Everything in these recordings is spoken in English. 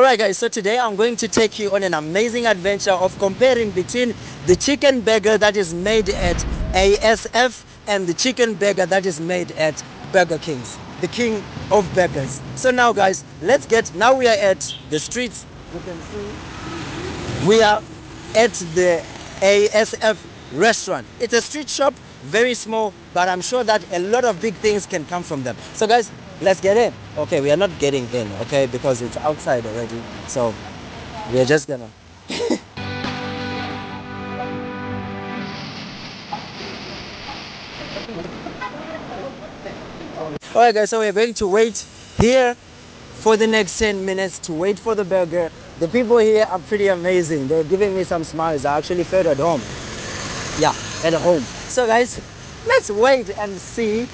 Alright guys, so today I'm going to take you on an amazing adventure of comparing between the chicken burger that is made at ASF and the chicken burger that is made at Burger King's, the king of burgers. So now guys, now we are at the streets. You can see we are at the ASF restaurant. It's a street shop, very small, but I'm sure that a lot of big things can come from them. So guys, let's get in. Okay, we are not getting in, okay, because it's outside already. So we are just gonna Alright guys, so we're going to wait here for the next 10 minutes to wait for the burger. The people here are pretty amazing. They're giving me some smiles. I actually felt at home. Yeah, at home. So guys, let's wait and see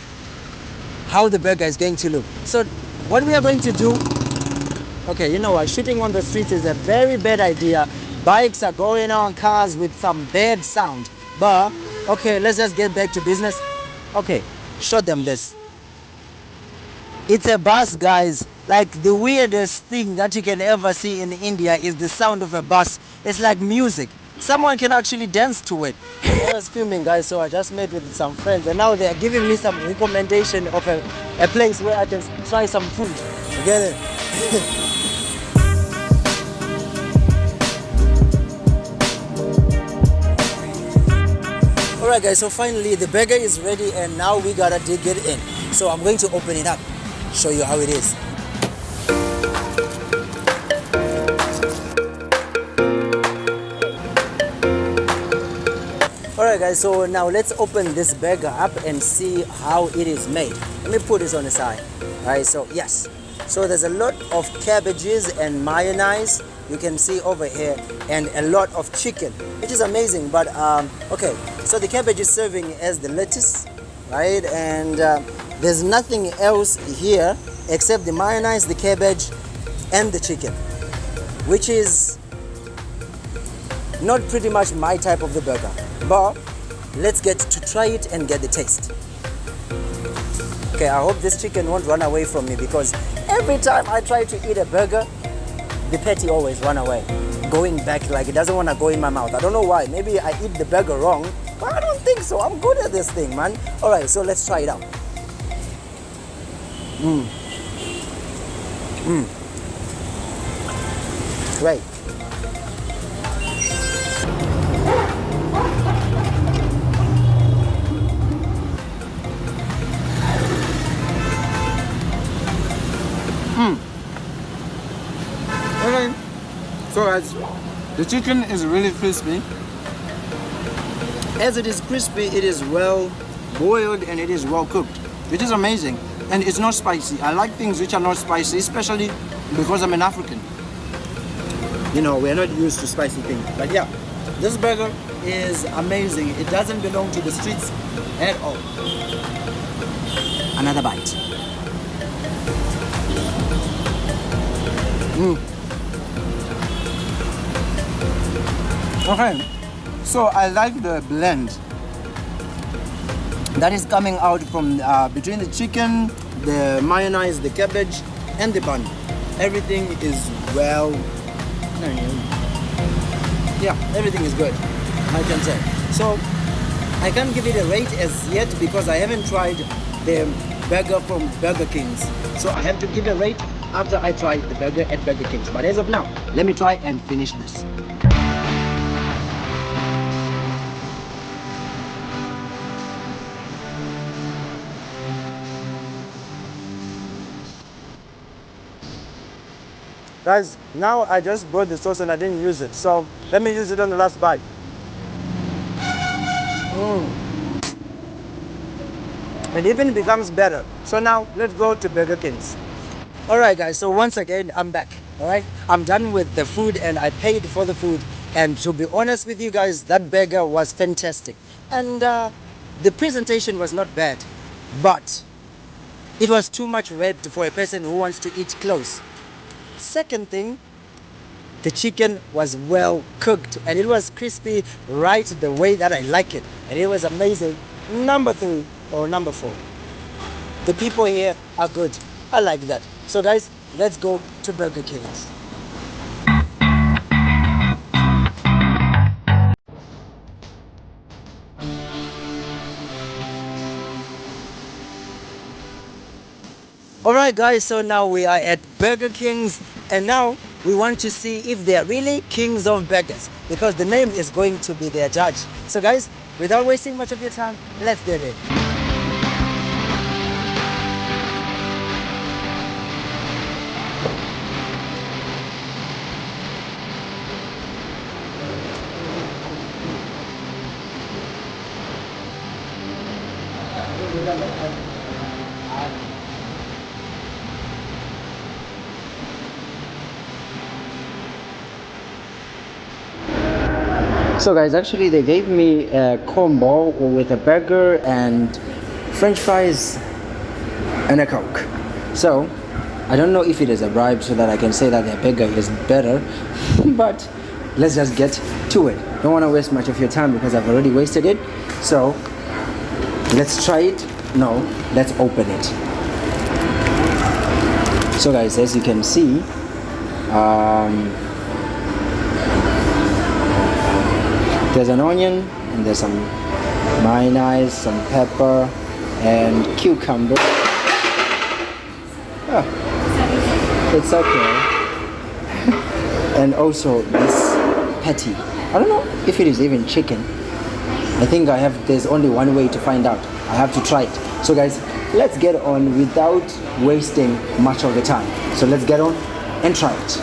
how the burger is going to look. So what we are going to do, okay, you know what, shooting on the streets is a very bad idea. Bikes are going on, cars with some bad sound. But okay, let's just get back to business. Okay, show them this. It's a bus, guys. Like, the weirdest thing that you can ever see in India is the sound of a bus. It's like music. Someone can actually dance to it. I was filming, guys, so I just met with some friends, and now they are giving me some recommendation of a place where I can try some food. You get it? Alright guys, so finally the burger is ready and now we gotta dig it in. So I'm going to open it up, show you how it is. Alright guys, so now let's open this burger up and see how it is made. Let me put this on the side. Alright, so yes. So there's a lot of cabbages and mayonnaise, you can see over here, and a lot of chicken, which is amazing. But okay, so the cabbage is serving as the lettuce, right? And there's nothing else here except the mayonnaise, the cabbage, and the chicken, which is not pretty much my type of the burger. But let's get to try it and get the taste. Okay, I hope this chicken won't run away from me, because every time I try to eat a burger, the patty always run away, going back, like it doesn't want to go in my mouth. I don't know why. Maybe I eat the burger wrong, but I don't think so. I'm good at this thing, man. Alright, so let's try it out. Right. Okay, so guys, the chicken is really crispy. As it is crispy, it is well boiled and it is well cooked, which is amazing. And it's not spicy. I like things which are not spicy, especially because I'm an African. You know, we're not used to spicy things. But yeah, this burger is amazing. It doesn't belong to the streets at all. Another bite. Okay, so I like the blend that is coming out from between the chicken, the mayonnaise, the cabbage, and the bun. Everything is well, yeah, everything is good, I can say. So I can't give it a rate as yet because I haven't tried the burger from Burger King's. So I have to give a rate after I try the burger at Burger King's. But as of now, let me try and finish this. Guys, now I just bought the sauce and I didn't use it. So let me use it on the last bite. It even becomes better. So now let's go to Burger King's. Alright guys, so once again I'm back. Alright, I'm done with the food and I paid for the food, and to be honest with you guys, that burger was fantastic. And the presentation was not bad, but it was too much red for a person who wants to eat close. Second thing, the chicken was well cooked and it was crispy right the way that I like it, and it was amazing. Number 3 or number 4, the people here are good. I like that. So guys, let's go to Burger King's. Alright guys, so now we are at Burger King's, and now we want to see if they are really kings of burgers, because the name is going to be their judge. So guys, without wasting much of your time, let's get it. So guys, actually they gave me a combo with a burger and french fries and a coke. So I don't know if it is a bribe so that I can say that their burger is better, but let's just get to it. Don't want to waste much of your time because I've already wasted it. So let's try it. No, let's open it. So guys, as you can see, there's an onion and there's some mayonnaise, some pepper and cucumber. Oh, it's okay. And also this patty. I don't know if it is even chicken. I think there's only one way to find out. I have to try it. So guys, let's get on without wasting much of the time. So let's get on and try it.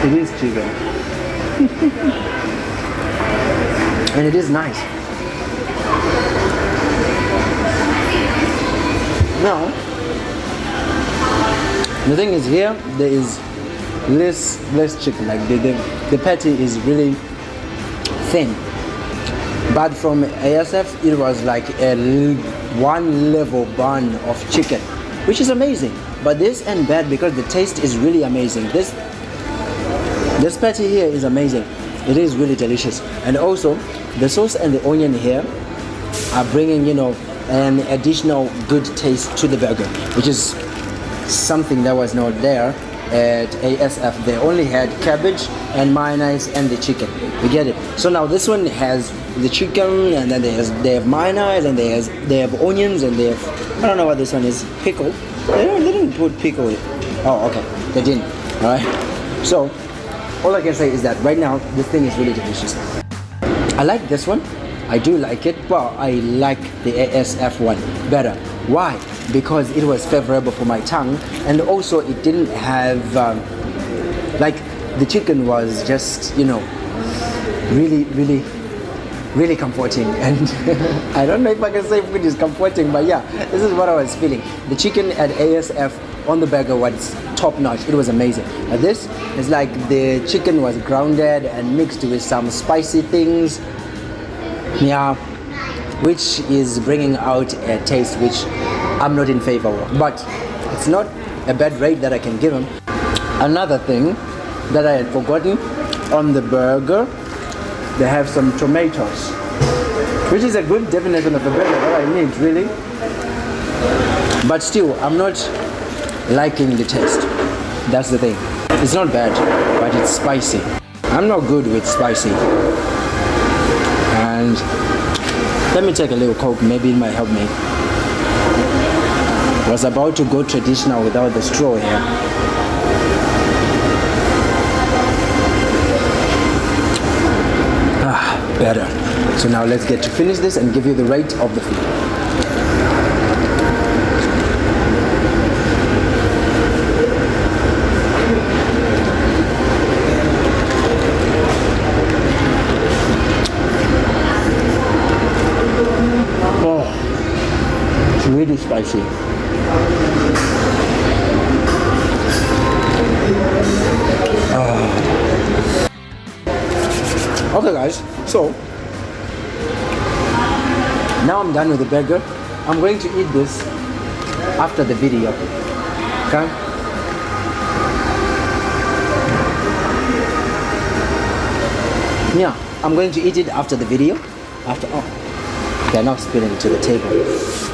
It is chicken. And it is nice. Now, the thing is here, there is less chicken. Like the patty is really thin. But from ASF, it was like a one level bun of chicken, which is amazing. But this ain't bad because the taste is really amazing. This patty here is amazing. It is really delicious. And also, the sauce and the onion here are bringing, an additional good taste to the burger, which is something that was not there at ASF. They only had cabbage and mayonnaise and the chicken. We get it. So now this one has the chicken, and then they have mayonnaise, and they have onions, and they have, I don't know what this one is, pickle. They didn't put pickle in. Oh, okay, they didn't. All right. So all I can say is that right now this thing is really delicious. I like this one. I do like it, but I like the ASF one better. Why? Because it was favorable for my tongue, and also it didn't have like the chicken was just really comforting, and I don't know if I can say food is comforting, but yeah, this is what I was feeling. The chicken at ASF on the burger was top notch. It was amazing. But this is like the chicken was grounded and mixed with some spicy things, yeah, which is bringing out a taste which I'm not in favor of, but it's not a bad rate that I can give them. Another thing that I had forgotten, on the burger they have some tomatoes, which is a good definition of a burger that I need, really. But still, I'm not liking the taste. That's the thing. It's not bad, but it's spicy. I'm not good with spicy. And let me take a little Coke, maybe it might help me. Was about to go traditional without the straw here. Better. So now let's get to finish this and give you the rate of the food. Oh, it's really spicy. Okay guys, so now I'm done with the burger. I'm going to eat this after the video. Okay? Yeah, I'm going to eat it after the video. Okay, now spilling to the table.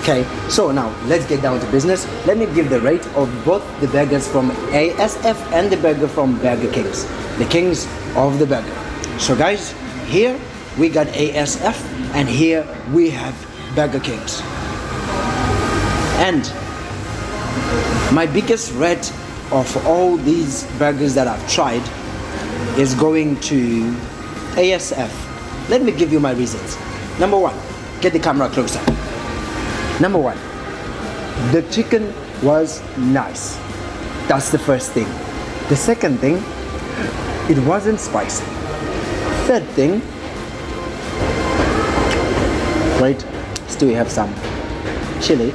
Okay, so now let's get down to business. Let me give the rate of both the burgers from ASF and the burger from Burger Kings. The kings of the burger. So guys, here we got ASF and here we have Burger Kings. And my biggest rate of all these burgers that I've tried is going to ASF. Let me give you my reasons. Number one, get the camera closer. Number one, the chicken was nice. That's the first thing. The second thing, it wasn't spicy. Third thing, wait, still we have some chili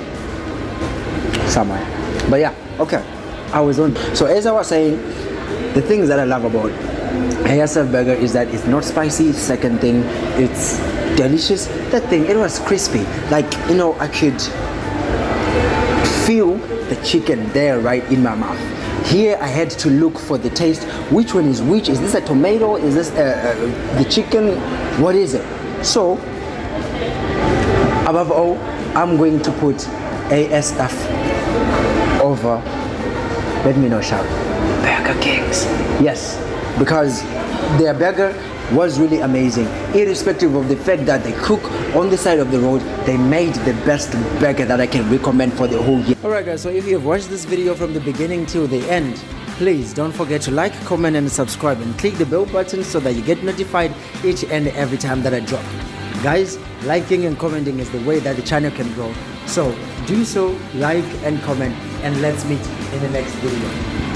somewhere. But yeah, okay, I was on. So as I was saying, the things that I love about ASF burger is that it's not spicy. Second thing, it's delicious. Third thing, it was crispy. Like, you know, I could feel the chicken there right in my mouth. Here I had to look for the taste. Which one is which? Is this a tomato? Is this the chicken? What is it? So above all, I'm going to put ASF over, let me know, shout, Burger Kings. Yes, because their burger was really amazing. Irrespective of the fact that they cook on the side of the road, they made the best burger that I can recommend for the whole year. Alright guys, so if you have watched this video from the beginning till the end, please don't forget to like, comment and subscribe and click the bell button so that you get notified each and every time that I drop. Guys, liking and commenting is the way that the channel can grow. So do so, like and comment, and let's meet in the next video.